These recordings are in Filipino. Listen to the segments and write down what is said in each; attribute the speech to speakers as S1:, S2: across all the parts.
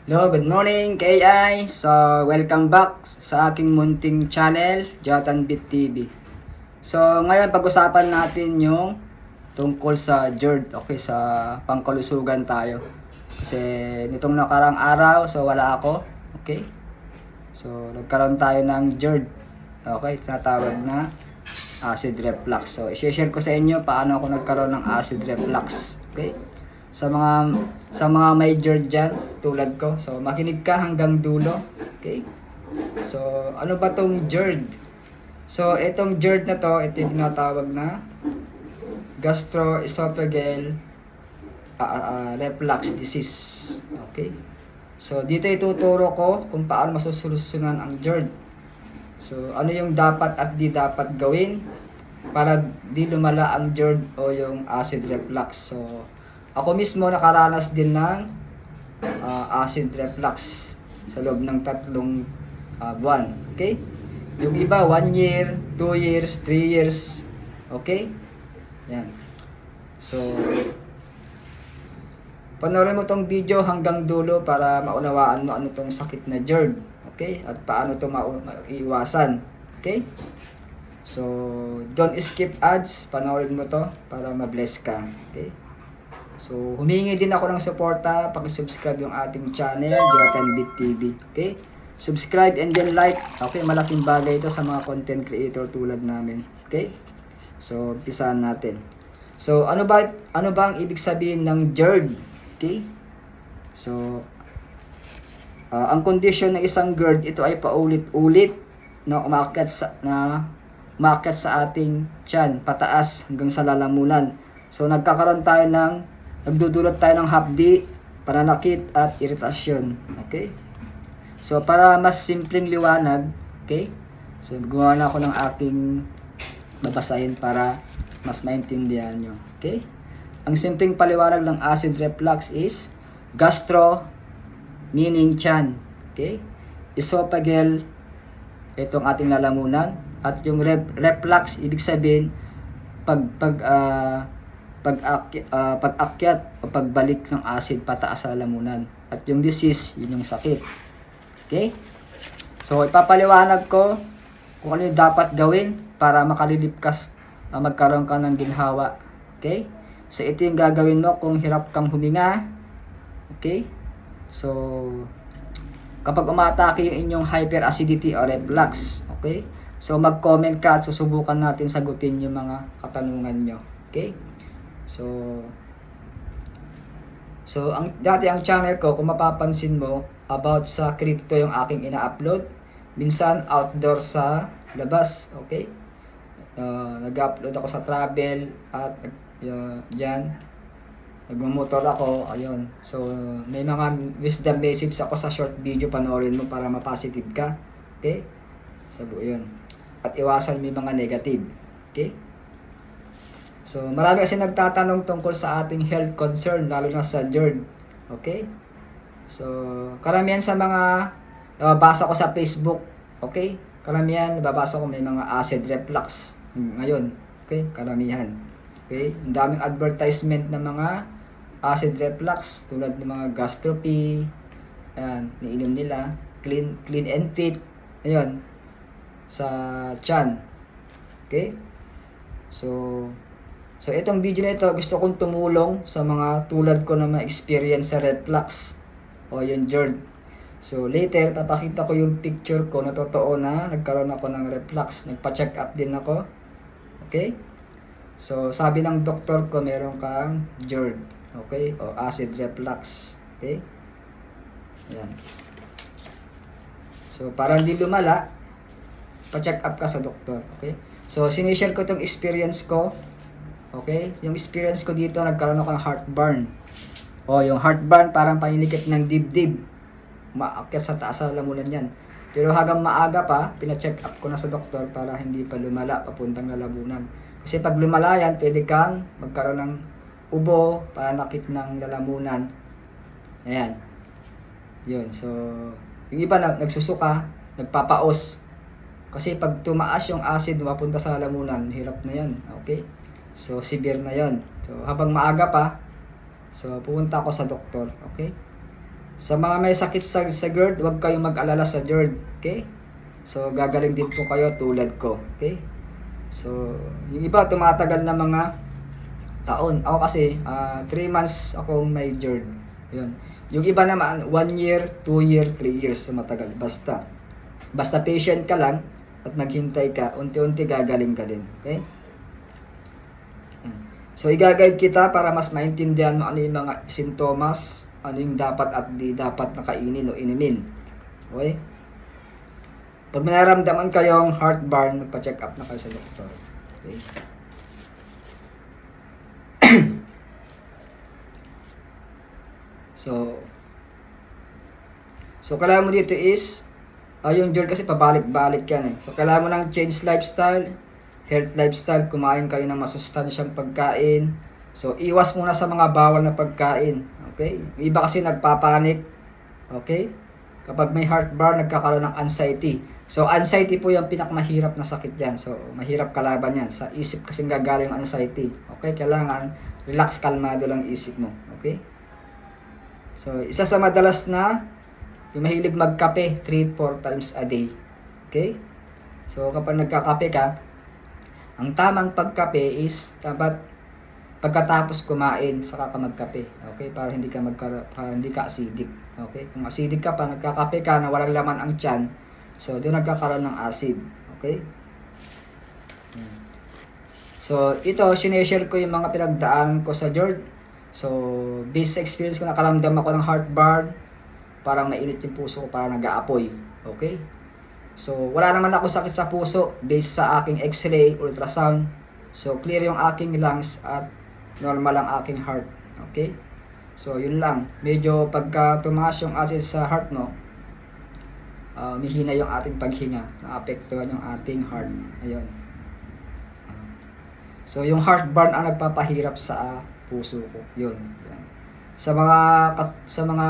S1: Hello, good morning KI. So, welcome back sa aking munting channel, Jotan Bit TV. So, ngayon pag-usapan natin yung tungkol sa GERD. Okay, sa pangkalusugan tayo. Kasi nitong nakarang araw, so wala ako. Okay? So, nagkaroon tayo ng GERD. Okay, tinatawag na acid reflux. So, i-share ko sa inyo paano ako nagkaroon ng acid reflux. Okay? Sa mga may GERD dyan, tulad ko. So, makinig ka hanggang dulo. Okay? So, ano ba tong GERD? So, itong GERD na to, ito yung tinatawag na gastroesophageal reflux disease. Okay? So, dito ituturo ko kung paano masusolusyonan ang GERD. So, ano yung dapat at di dapat gawin para di lumala ang GERD o yung acid reflux. So, ako mismo nakaranas din ng acid reflux sa loob ng 3 buwan. Okay? Yung iba, 1 year, 2 years, 3 years. Okay? Yan. So, panoorin mo tong video hanggang dulo para maunawaan mo ano tong sakit na GERD. Okay? At paano ito maiiwasan. Okay? So, don't skip ads. Panoorin mo to para ma-bless ka. Okay? So, humingi din ako ng suporta. Paki-subscribe yung ating channel, Jotan Bit TV. Okay? Subscribe and then like. Okay, malaking bagay ito sa mga content creator tulad namin. Okay? So, umpisahan natin. So, ano ba ang ibig sabihin ng GERD? Okay? So, ang condition ng isang GERD, ito ay paulit-ulit na umakyat sa ating tiyan, pataas hanggang sa lalamunan. So, nagdudulot tayo ng hapdi, pananakit at iritasyon. Okay? So, para mas simpleng liwanag, okay? So, gumawa na ako ng aking babasahin para mas maintindihan nyo. Okay? Ang simpleng paliwanag ng acid reflux is gastro, meaning tiyan. Okay? Esophageal, itong ating lalamunan. At yung reflux, ibig sabihin, pag-akyat o pagbalik ng acid pataas sa lalamunan. At yung disease, yun yung sakit. Okay? So, ipapaliwanag ko kung ano yung dapat gawin para makalilipkas magkaroon ka ng ginhawa. Okay? So, ito yung gagawin mo kung hirap kang huminga. Okay? So, kapag umatake yung inyong hyperacidity or reflux. Okay? So, mag-comment ka at susubukan natin sagutin yung mga katanungan nyo. Okay? So dati ang channel ko, kung mapapansin mo, about sa crypto yung aking ina-upload. Minsan outdoor sa labas, okay? Nag-upload ako sa travel at dyan. Nagmamotor ako, ayun. So may mga wisdom message ako sa short video, panoorin mo para ma-positive ka. Okay? Sabo yun. At iwasan mo yung mga negative. Okay? So, marami kasi nagtatanong tungkol sa ating health concern, lalo na sa GERD. Okay? So, karamihan sa mga nababasa ko sa Facebook, okay? Karamihan nababasa ko may mga acid reflux ngayon. Okay? Karamihan. Okay? Ang daming advertisement ng mga acid reflux tulad ng mga Gastropy. Ayan, niinom nila. Clean and fit. Ayun. Sa tiyan. Okay? So, itong video na ito, gusto kong tumulong sa mga tulad ko na ma-experience sa reflux o yung GERD. So, later, papakita ko yung picture ko na totoo na nagkaroon ako ng reflux. Nagpa-check up din ako. Okay? So, sabi ng doktor ko, meron kang GERD. Okay? O acid reflux. Okay? Ayan. So, para hindi lumala, pa-check up ka sa doktor. Okay? So, sinishare ko itong experience ko. Okay? Yung experience ko dito, nagkaroon ako ng heartburn. O, yung heartburn, parang paninikip ng dibdib. Maakyat sa taas sa lamunan yan. Pero hanggang maaga pa, pina-check up ko na sa doktor para hindi pa lumala papuntang lalamunan. Kasi pag lumala yan, pwede kang magkaroon ng ubo, panakit ng lalamunan. Ayan. Yun. So, yung iba nagsusuka, nagpapaos. Kasi pag tumaas yung acid, mapunta sa lalamunan, hirap na yan. Okay? So, severe na yon. So, habang maaga pa, so, pupunta ako sa doktor. Okay? Sa mga may sakit sa GERD, huwag kayong mag-alala sa GERD. Okay? So, gagaling din po kayo tulad ko. Okay? So, yung iba tumatagal na mga taon. Ako kasi, 3 months akong may GERD. Yun. Yung iba naman, 1 year, 2 year, 3 years. So, matagal. Basta patient ka lang at maghintay ka, unti-unti gagaling ka din. Okay? So, i-guide kita para mas maintindihan mo ano yung mga sintomas, ano yung dapat at di dapat na kainin o inumin. Okay? Pag may naramdaman kayong heartburn, magpa-check up na kayo sa doktor. Okay? So kailangan mo dito is, yung GERD kasi pabalik-balik yan eh. So kailangan mo ng change lifestyle, health lifestyle, kumain kayo ng masustansyang pagkain. So iwas muna sa mga bawal na pagkain. Okay? Yung iba kasi nagpapanik. Okay? Kapag may heartburn, nagkakaroon ng anxiety. So anxiety po yung pinakamahirap na sakit dyan. So mahirap kalaban yan. Sa isip kasing gagaling yung anxiety. Okay? Kailangan relax, kalmado lang isip mo. Okay? So isa sa madalas na yung mahilig magkape 3-4 times a day. Okay? So kapag nagkakape ka, ang tamang pagkape is dapat pagkatapos kumain saka ka magkape. Okay? Para hindi ka acidic. Okay? Kung acidic ka pa, nagkakape ka na walang laman ang tiyan, so doon nagkakaroon ng acid. Okay? So ito, sineshare ko yung mga pinagdaan ko sa GERD. So based sa experience ko, nakaramdam ako ng heartburn, parang mainit yung puso ko, parang nag-aapoy. Okay? So, wala naman ako sakit sa puso based sa aking x-ray, ultrasound. So, clear yung aking lungs at normal ang aking heart. Okay? So, yun lang. Medyo pagka tumaas yung acid sa heart mo, mihina yung ating paghinga. Naapektuhan yung ating heart. Ayun. So, yung heartburn ang nagpapahirap sa puso ko. Yun. Yan. Sa mga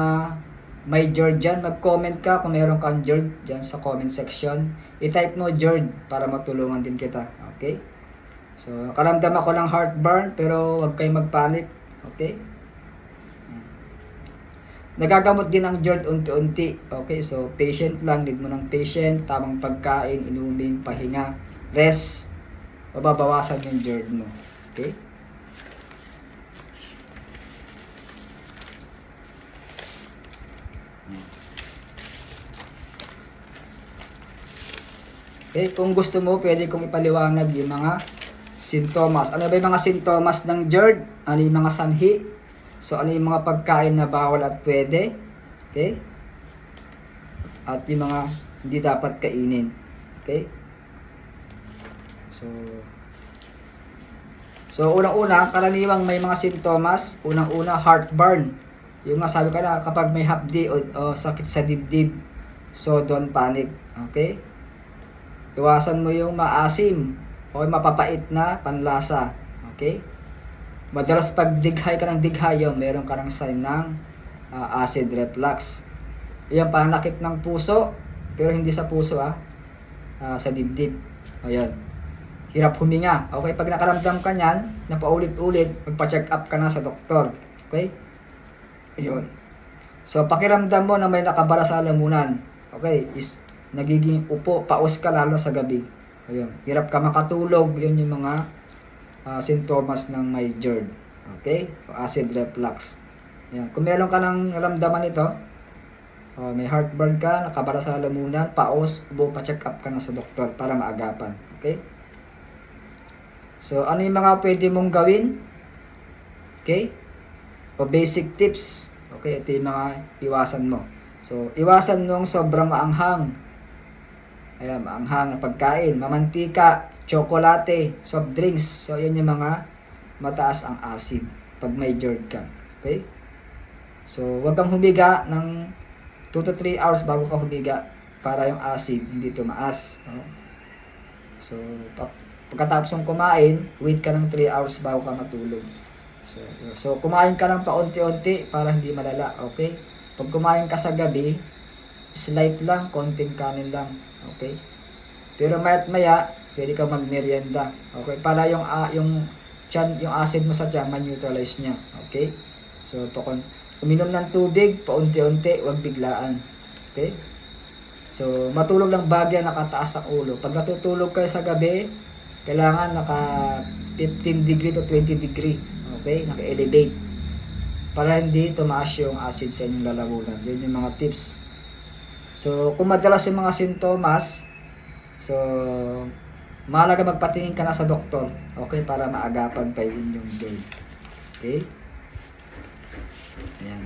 S1: may GERD dyan, mag-comment ka kung meron kang GERD dyan sa comment section. I-type mo GERD para matulungan din kita. Okay? So, nakaramdam ako ng heartburn pero huwag kayong magpanik. Okay? Nagagamot din ang GERD unti-unti. Okay? So, patient lang. Need mo ng patient, tamang pagkain, inumin, pahinga, rest. Mababawasan yung GERD mo. Okay? Okay, kung gusto mo, pwede kong ipaliwanag yung mga sintomas. Ano ba yung mga sintomas ng GERD? Ano yung mga sanhi? So, ano yung mga pagkain na bawal at pwede? Okay? At yung mga hindi dapat kainin. Okay? So unang-una, karaniwang may mga sintomas. Unang-una, heartburn. Yung masabi ko na, kapag may hapdi o sakit sa dibdib, so don't panic. Okay? Iwasan mo yung maasim o mapapait na panlasa. Okay? Madalas pag dighay ka ng dighay, meron ka ng sign ng acid reflux. Yung panakit ng puso, pero hindi sa puso sa dibdib. Ayan. Hirap huminga. Okay? Pag nakaramdam ka niyan, na paulit-ulit, magpa-check up ka na sa doktor. Okay? Ayun. So, pakiramdam mo na may nakabara sa lalamunan. Okay? Is nagiging upo, paus ka lalo sa gabi. Ayun. Hirap ka makatulog. Yun yung mga sintomas ng may GERD. Okay? O acid reflux. Ayan. Kung meron ka ng naramdaman ito, may heartburn ka, nakabara sa lalamunan, paus, upo, pa-check up ka na sa doktor para maagapan. Okay? So, ano yung mga pwede mong gawin? Okay? O basic tips. Okay? Ito yung mga iwasan mo. So, iwasan nung sobrang maanghang. Ayan, maanghang na pagkain, mamantika, tsokolate, soft drinks. So, yan yung mga mataas ang acid pag may GERD ka. Okay? So, huwag kang humiga ng 2 to 3 hours bago ka humiga para yung acid hindi tumaas. So, pagkatapos ng kumain, wait ka ng 3 hours bago ka matulog. So kumain ka lang paunti-unti para hindi malala. Okay? Pag kumain ka sa gabi, slight lang, konting kanin lang. Okay? Pero maya't maya, pwede ka magmerienda. Okay? Para yung acid mo sa tiyan, ma-neutralize niya. Okay? So, uminom ng tubig, paunti-unti, huwag biglaan. Okay? So, matulog lang bagya, nakataas ang ulo. Pag natutulog kayo sa gabi, kailangan naka 15 degree to 20 degree. Okay? Naka-elevate. Para hindi tumaas yung acid sa inyong lalamunan. Yun yung mga tips. So, kung madalas yung mga sintomas, so, mahalaga magpatingin ka na sa doktor. Okay? Para maagapan pa yung inyong GERD. Okay? Ayan.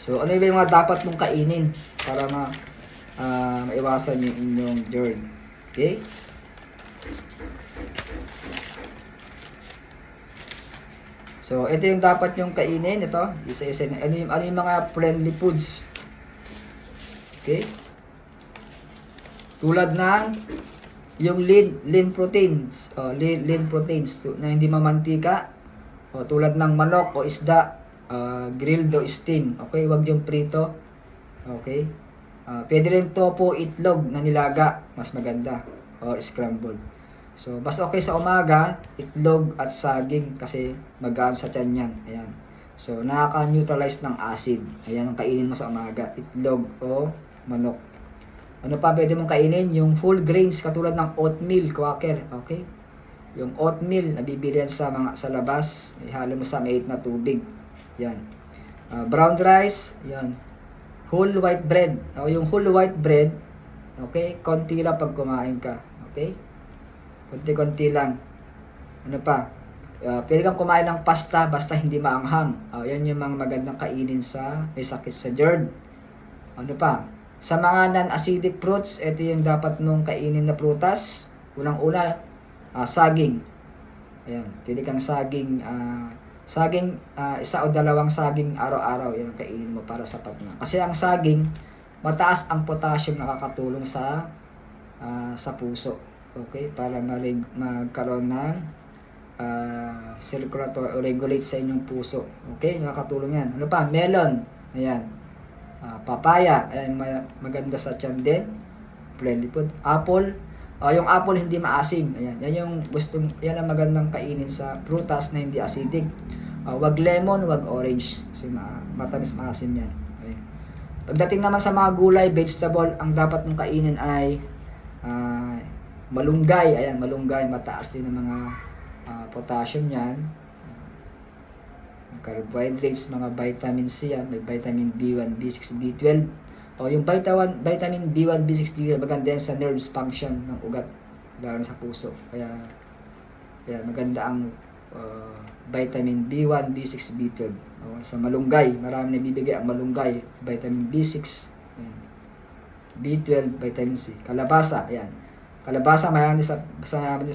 S1: So, ano yung mga dapat mong kainin para maiwasan yung inyong GERD? Okay? So, ito yung dapat yung kainin. Ito, isa-isa. Ano yung mga friendly foods? Okay? Tulad ng yung lean proteins. Lean proteins na hindi mamantika. Tulad ng manok o isda. Grilled o steam. Okay? Huwag yung prito. Okay? Pwede rin tofu, itlog na nilaga. Mas maganda. Or scrambled. So, mas okay sa umaga, itlog at saging kasi magaan sa tiyan yan. Ayan. So, nakaka-neutralize ng acid. Ayan ang kainin mo sa umaga. Itlog o manok. Ano pa pwede mong kainin? Yung whole grains katulad ng oatmeal, quaker. Okay? Yung oatmeal, nabibili yan sa labas. Ihalo mo sa maiit na tubig. Yan. Brown rice. Yan. Whole white bread. Yung whole white bread, okay? Konti lang pag kumain ka. Okay? Konti-konti lang. Ano pa? Pwede kang kumain ng pasta basta hindi maanghang. Yan yung mga magandang kainin sa may sakit sa GERD. Ano pa? Sa mga non-acidic fruits, ito yung dapat mong kainin na prutas. Unang-una, saging. Ayan, pwede kang saging, isa o dalawang saging araw-araw. Yan ang kainin mo para sapat na. Kasi ang saging, mataas ang potassium nakakatulong sa puso. Okay, para magkaroon ng circulatory o regulate sa inyong puso. Okay, nakakatulong yan. Ano pa? Melon. Ayan. Papaya. Ayan, maganda sa tiyan din. Friendly food. Apple. Yung apple hindi maasim. Ayan. Yan ang magandang kainin sa prutas na hindi acidic. Wag lemon, wag orange. Kasi matamis maasim yan. Okay. Pagdating naman sa mga gulay, vegetable, ang dapat mong kainin ay malunggay. Ayan, malunggay. Mataas din ang mga potassium yan. Carbohydrates, mga vitamin C yan. May vitamin B1, B6, B12. Yung vitamin B1, B6, B12 maganda yan sa nerves function ng ugat. Lalo sa puso. Kaya maganda ang vitamin B1, B6, B12. Sa malunggay, marami nabibigay ang malunggay. Vitamin B6, ayan. B12, vitamin C. Kalabasa, ayan. Kalabasa, mayroon din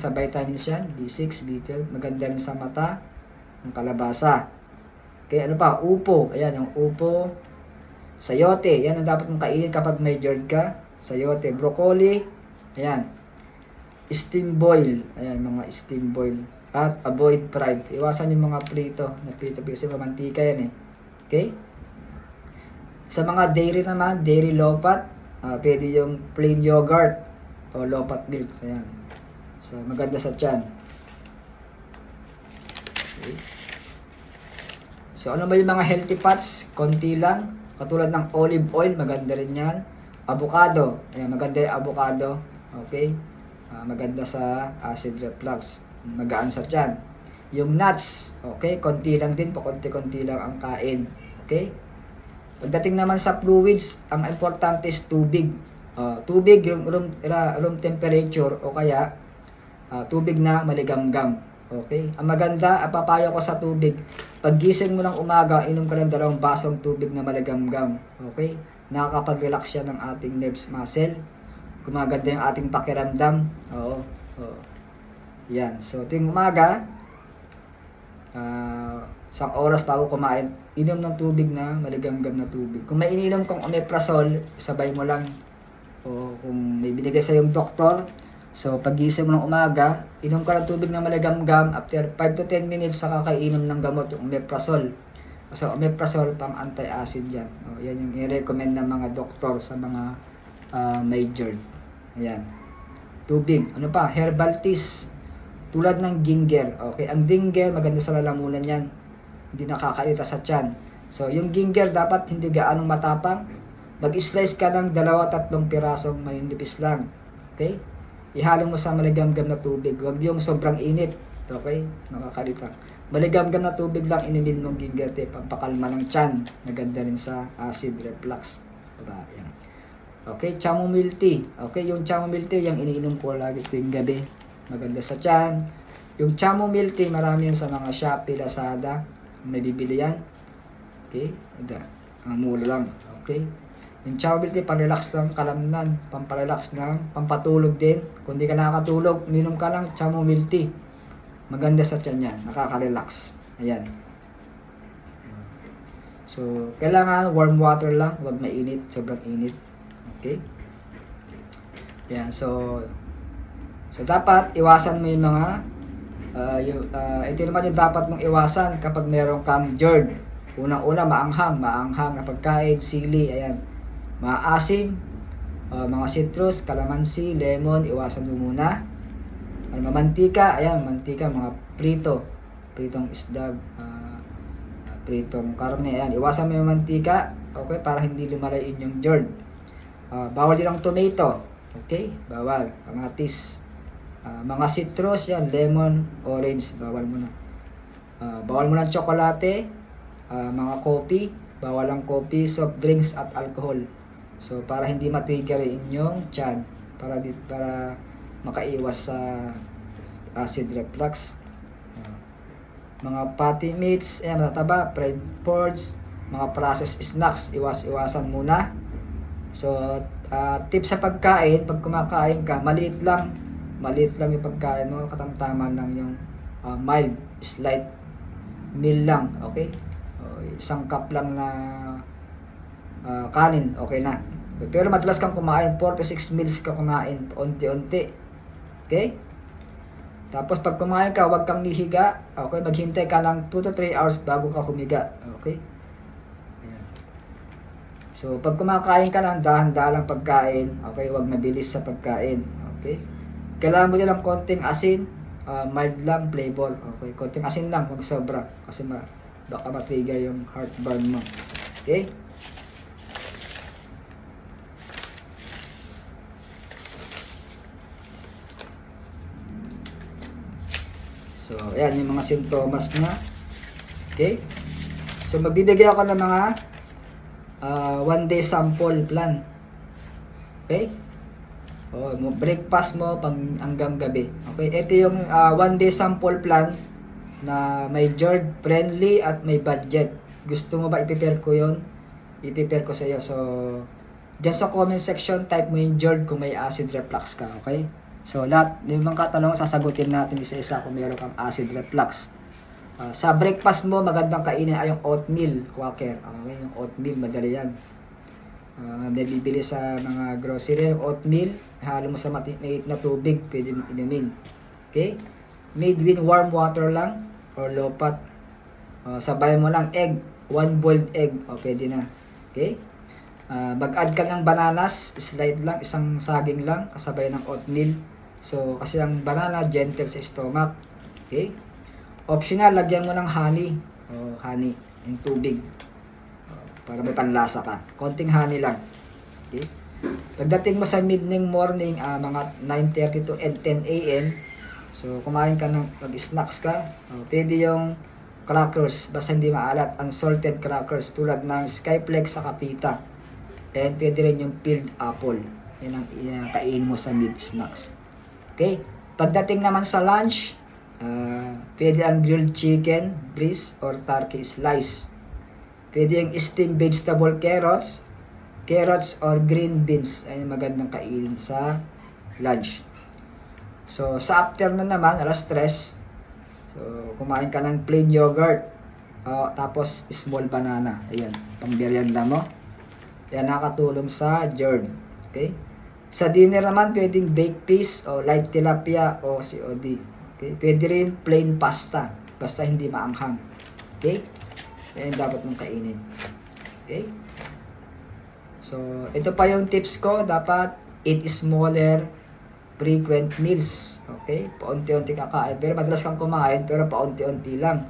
S1: sa vitamins yan. B6, B12. Maganda rin sa mata ng kalabasa. Okay, ano pa? Upo. Ayan, yung upo. Sayote. Yan ang dapat mong kainin kapag may GERD ka. Sayote. Broccoli. Ayan. Steam boil. Ayan, mga steam boil. At avoid fried. Iwasan yung mga prito. Kasi mamantika yan eh. Okay? Sa mga dairy naman, dairy low fat. Pwede yung plain yogurt. O low fat milk. Ayan. So, maganda sa tiyan. Okay. So, ano ba yung mga healthy fats? Konti lang. Katulad ng olive oil, maganda rin yan. Avocado. Ayan, maganda yung avocado. Okay. Maganda sa acid reflux. Magaan sa tiyan. Yung nuts. Okay. Konti lang din. Pakunti-kunti lang ang kain. Okay. Pagdating naman sa fluids, ang importante is tubig. Tubig, room temperature o kaya tubig na maligamgam. Okay? Ang maganda, papayo ko sa tubig. Pag gising mo ng umaga, inom ka ng 2 basong tubig na maligamgam. Okay? Nakakapag-relax siya ng ating nerves muscle. Gumaganda yung ating pakiramdam. Oo. Yan. So, tuwing umaga, isang oras bago kumain, inom ng tubig na maligamgam na tubig. Kung may ininom kang omeprazole, sabay mo lang. O kung may binigay sa yung doktor, so pag-gising mo ng umaga, inom ka ng tubig na maligamgam, after 5 to 10 minutes saka kainom ng gamot, yung omeprazole. So omeprazole pang anti-acid yan. Yan yung i-recommend ng mga doktor sa mga may GERD. Ayan. tubig. Ano pa? Herbal teas. Tulad ng ginger. Okay, ang ginger maganda sa lalamunan yan. Hindi nakakairita sa tiyan. So, yung ginger dapat hindi gaanong matapang. Mag-slice ka ng 2-3 pirasong maninipis lang. Okay? Ihalo mo sa maligamgam na tubig. Huwag yung sobrang init. Okay? Nakakairita. Maligamgam na tubig lang inumin ng ginger tea. Pampakalma ng tiyan. Maganda rin sa acid reflux. Diba? Yan. Okay, chamomile tea. Okay, yung chamomile tea, yung iniinom ko lagi tuwing gabi. Maganda sa tiyan. Yung chamomile tea, marami yan sa mga Shopee, Lazada. May bibili yan. Okay, ang mula lang. Okay. Yung chamomile tea, parelax ng kalamnan. Pamparelax ng pampatulog din. Kung di ka nakakatulog, minom ka ng chamomile tea. Maganda sa tiyan yan. Nakaka-relax. Ayan. So, kailangan warm water lang. Huwag mainit. Sobrang init. Okay? Yan. So dapat iwasan mo yung mga ito naman yung dapat mong iwasan kapag meron kang GERD. Unang-una, maanghang na pagkain, sili, ayan. Maasim, mga citrus, calamansi, lemon, iwasan mo muna. Mantika, ayan, mantika, mga pritong isda, pritong karne, ayan. Iwasan mo yung mantika, okay, para hindi lumalain yung GERD. Bawal din ang tomato. Okay? Bawal. Kamatis. Mga citrus, yan. Lemon, orange. Bawal muna. Bawal muna ang tsokolate. Mga coffee. Bawal ang coffee, soft drinks, at alcohol. So, para hindi matrigger yung tiyan. Para makaiwas sa acid reflux. Mga fatty meats, ayan, matataba, fried foods, mga processed snacks, iwasan muna. So, tips sa pagkain, pag kumakain ka, maliit lang yung pagkain mo, katamtaman lang yung mild, slight meal lang, okay? Isang cup lang na kanin, okay na. Pero madalas kang kumain, 4 to 6 meals ka kumain, unti-unti, okay? Tapos pag kumain ka, huwag kang hihiga, okay? Maghintay ka lang 2 to 3 hours bago ka humiga, okay? So, pag kumakain ka lang, dahan-dahan lang pagkain. Okay, huwag mabilis sa pagkain. Okay? Kailangan mo din ng konting asin, mild lang, flavor. Okay, konting asin lang, huwag sobra. Kasi baka matrigger yung heartburn mo. Okay? So, ayan yung mga sintomas niya. Okay? So, magbibigay ako ng mga 1 day sample plan. Okay? Breakfast mo hanggang gabi. Okay? Ito yung 1 day sample plan na may GERD friendly at may budget. Gusto mo ba i-prepare ko yun? I-prepare ko sa iyo. So, dyan sa comment section, type mo yung GERD kung may acid reflux ka. Okay? So, lahat yung mga katanungan sasagutin natin isa-isa kung meron kang acid reflux. Sa breakfast mo, magandang kainin ay yung oatmeal, quaker. Okay, yung oatmeal, madali yan. May bibili sa mga grocery, yung oatmeal, halo mo sa mainit na tubig, pwede mo inumin. Okay? Made with warm water lang, or low fat. Sabay mo lang egg, 1 boiled egg, pwede na. Okay? Mag-add ka ng bananas, slide lang, isang saging lang, kasabay ng oatmeal. So, kasi ang banana, gentle sa stomach. Okay? Optional, lagyan mo ng honey. Honey, yung tubig. Para may panlasa ka. Konting honey lang. Okay? Pagdating mo sa morning, mga 9:30 to 10 a.m. So, kumain ka ng mag-snacks ka. Pwede yung crackers, basta hindi maalat. Unsalted crackers tulad ng Skyflex sa kapita. And pwede rin yung peeled apple. Yan ang kainin mo sa mid-snacks. Okay? Pagdating naman sa lunch, pwede ang grilled chicken, breast, or turkey slice. Pwede yung steamed vegetable carrots or green beans. Ay magandang kainin sa lunch. So, sa afternoon naman, alas 3, so, kumain ka ng plain yogurt. Tapos, small banana. Ayan, pang merienda mo. Yan, nakatulong sa GERD. Okay? Sa dinner naman, pwedeng baked fish o light tilapia o COD. Okay? Pwede rin plain pasta. Basta hindi maanghang. Okay? Yan dapat mong kainin. Okay? So, ito pa yung tips ko. Dapat eat smaller frequent meals. Okay? Paunti-unti kakain. Pero madalas kang kumain, pero paunti-unti lang.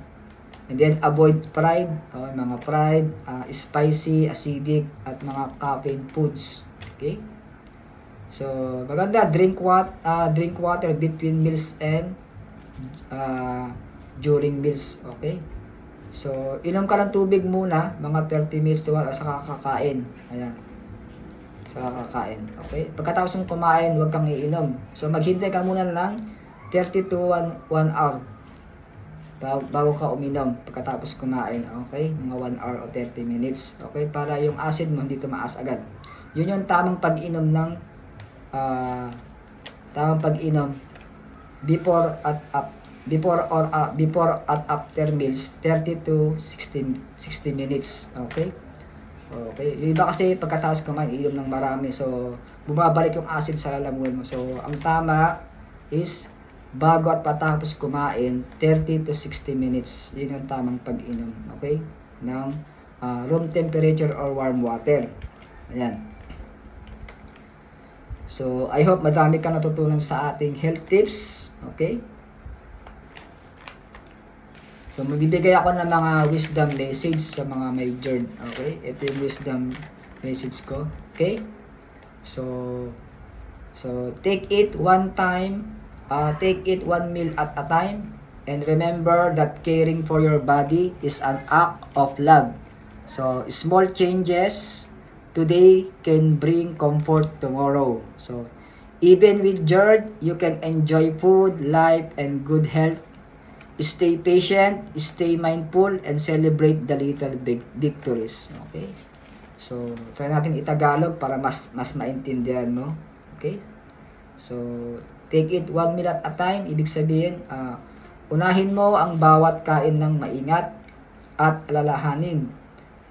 S1: And then, avoid fried, mga fried, spicy, acidic, at mga caffeine foods. Okay? So, maganda, drink water between meals and during meals. Okay? So, inom ka ng tubig muna, mga 30 minutes to 1 hour, saka kakain. Ayan. Sa kakain. Okay? Pagkatapos mong kumain, huwag kang iinom. So, maghintay ka muna ng 30 to 1 hour bago ka uminom pagkatapos kumain. Okay? Mga 1 hour o 30 minutes. Okay? Para yung acid mo hindi tumaas agad. Yun yung tamang pag-inom ng before at after meals, 30 to 60 minutes. Okay? Okay. Yung iba kasi pagkatapos kumain, iinom ng marami. So, bumabalik yung acid sa lalamunan mo. So, ang tama is bago at patapos kumain, 30 to 60 minutes. Yun yung tamang pag-inom. Okay? Ng room temperature or warm water. Ayan. So, I hope madami kang natutunan sa ating health tips. Okay? So, magbibigay ako ng mga wisdom message sa mga may journey. Okay? Ito yung wisdom message ko. Okay? So take it one meal at a time. And remember that caring for your body is an act of love. So, small changes today can bring comfort tomorrow. So, even with GERD, you can enjoy food, life, and good health. Stay patient, stay mindful, and celebrate the little big victories. Okay? So, try natin itagalog para mas maintindihan mo. Okay? So, take it one meal at a time. Ibig sabihin, unahin mo ang bawat kain ng maingat at alalahanin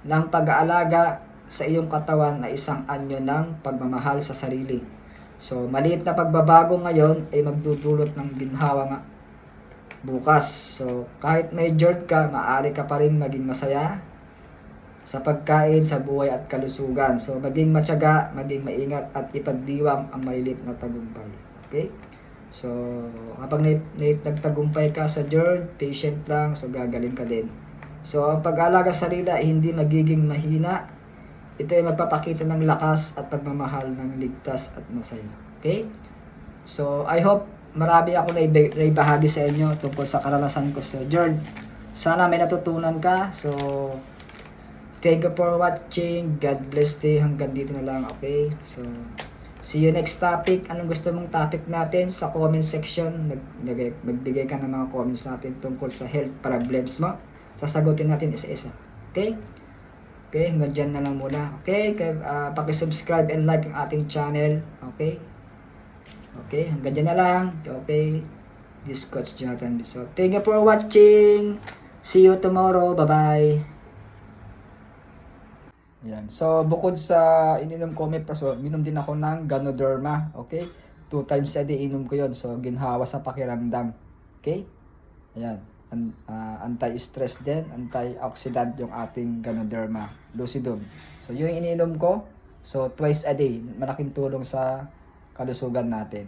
S1: ng pag-aalaga sa iyong katawan na isang anyo ng pagmamahal sa sarili. So, maliit na pagbabago ngayon ay magdudulot ng ginhawa nga bukas. So, kahit may GERD ka, maaari ka pa rin maging masaya sa pagkain, sa buhay at kalusugan. So, maging matyaga, maging maingat at ipagdiwang ang malilit na tagumpay. Okay? So, kapag nagtagumpay ka sa GERD, patient lang, so gagaling ka din. So, ang pag-aalaga sa sarili ay hindi magiging mahina. Ito ay magpapakita ng lakas at pagmamahal ng ligtas at masaya. Okay? So, I hope marami ako na ibahagi sa inyo tungkol sa karanasan ko sa GERD. Sana may natutunan ka. So, thank you for watching. God bless you. Hanggang dito na lang. Okay? So, see you next topic. Anong gusto mong topic natin sa comment section? Magbigay ka ng mga comments natin tungkol sa health problems mo. Sasagutin natin isa-isa. Okay? Okay, hanggang dyan na lang muna. Okay, paki-subscribe and like ang ating channel. Okay? Okay, hanggang dyan na lang. Okay, this Coach Jonathan. So, thank you for watching. See you tomorrow. Bye-bye. Yan. So, bukod sa ininom ko omeprazole, minom din ako ng Ganoderma. Okay? 2 times a day inom ko yon. So, ginhawa sa pakiramdam. Okay? Ayan. Anti-stress din, antioxidant yung ating Ganoderma, Lucidum. So, yung ininom ko, so twice a day, malaking tulong sa kalusugan natin.